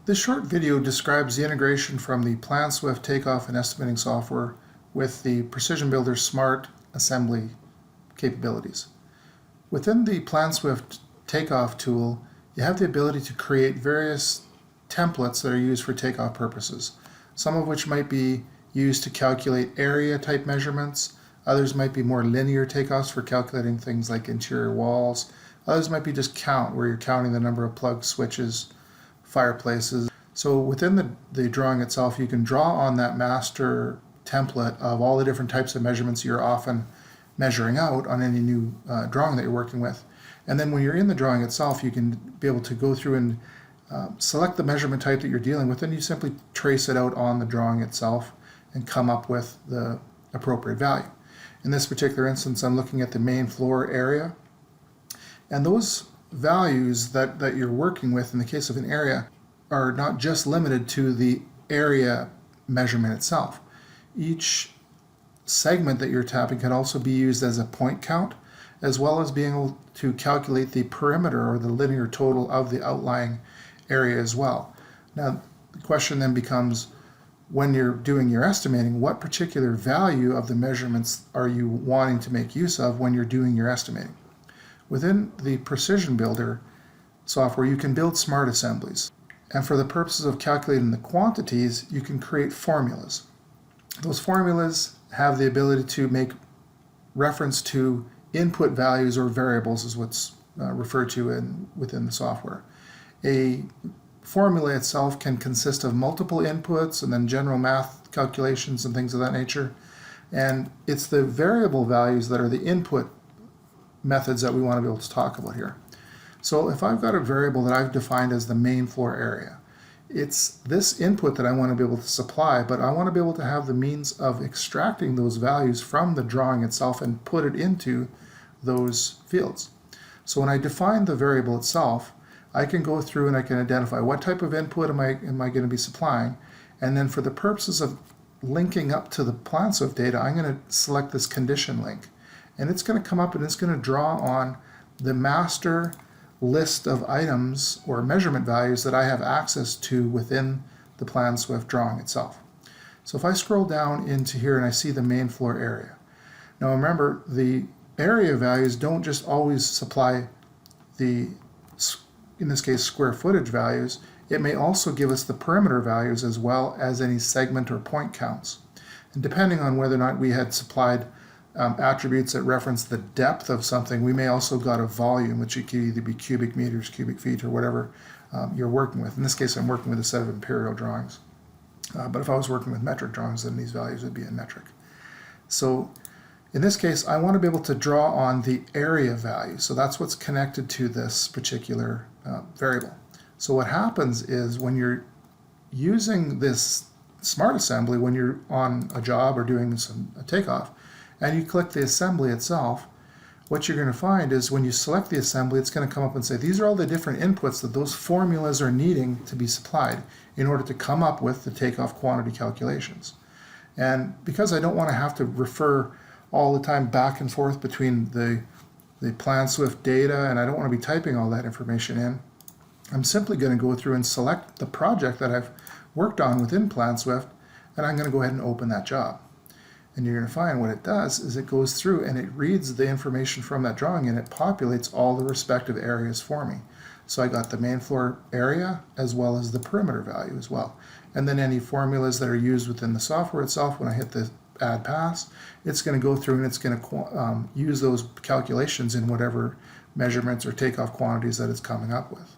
This short video describes the integration from the Planswift takeoff and estimating software with the Precision Builder Smart Assembly capabilities. Within the Planswift takeoff tool, you have the ability to create various templates that are used for takeoff purposes, some of which might be used to calculate area type measurements. Others might be more linear takeoffs for calculating things like interior walls. Others might be just count, where you're counting the number of plug switches, fireplaces. So within the drawing itself, you can draw on that master template of all the different types of measurements you're often measuring out on any new drawing that you're working with. And then when you're in the drawing itself, you can be able to go through and select the measurement type that you're dealing with, and you simply trace it out on the drawing itself and come up with the appropriate value. In this particular instance, I'm looking at the main floor area, and those values that you're working with in the case of an area are not just limited to the area measurement itself. Each segment that you're tapping can also be used as a point count, as well as being able to calculate the perimeter or the linear total of the outlying area as well. Now, the question then becomes, when you're doing your estimating, what particular value of the measurements are you wanting to make use of when you're doing your estimating? Within the Precision Builder software, you can build smart assemblies. And for the purposes of calculating the quantities, you can create formulas. Those formulas have the ability to make reference to input values or variables, is what's referred to within the software. A formula itself can consist of multiple inputs and then general math calculations and things of that nature. And it's the variable values that are the input methods that we want to be able to talk about here. So if I've got a variable that I've defined as the main floor area, it's this input that I want to be able to supply, but I want to be able to have the means of extracting those values from the drawing itself and put it into those fields. So when I define the variable itself, I can go through and I can identify what type of input am I going to be supplying, and then for the purposes of linking up to the Planswift data, I'm going to select this condition link, and it's going to come up and it's going to draw on the master list of items or measurement values that I have access to within the Planswift drawing itself. So if I scroll down into here and I see the main floor area. Now remember, the area values don't just always supply the, in this case, square footage values. It may also give us the perimeter values as well as any segment or point counts. And depending on whether or not we had supplied attributes that reference the depth of something, we may also got a volume, which could either be cubic meters, cubic feet, or whatever you're working with. In this case, I'm working with a set of imperial drawings. But if I was working with metric drawings, then these values would be in metric. So in this case, I want to be able to draw on the area value. So that's what's connected to this particular variable. So what happens is when you're using this smart assembly, when you're on a job or doing a takeoff, and you click the assembly itself, what you're going to find is when you select the assembly, it's going to come up and say, these are all the different inputs that those formulas are needing to be supplied in order to come up with the takeoff quantity calculations. And because I don't want to have to refer all the time back and forth between the Planswift data, and I don't want to be typing all that information in, I'm simply going to go through and select the project that I've worked on within Planswift, and I'm going to go ahead and open that job. And you're going to find what it does is it goes through and it reads the information from that drawing and it populates all the respective areas for me. So I got the main floor area as well as the perimeter value as well. And then any formulas that are used within the software itself, when I hit the add pass, it's going to go through and it's going to use those calculations in whatever measurements or takeoff quantities that it's coming up with.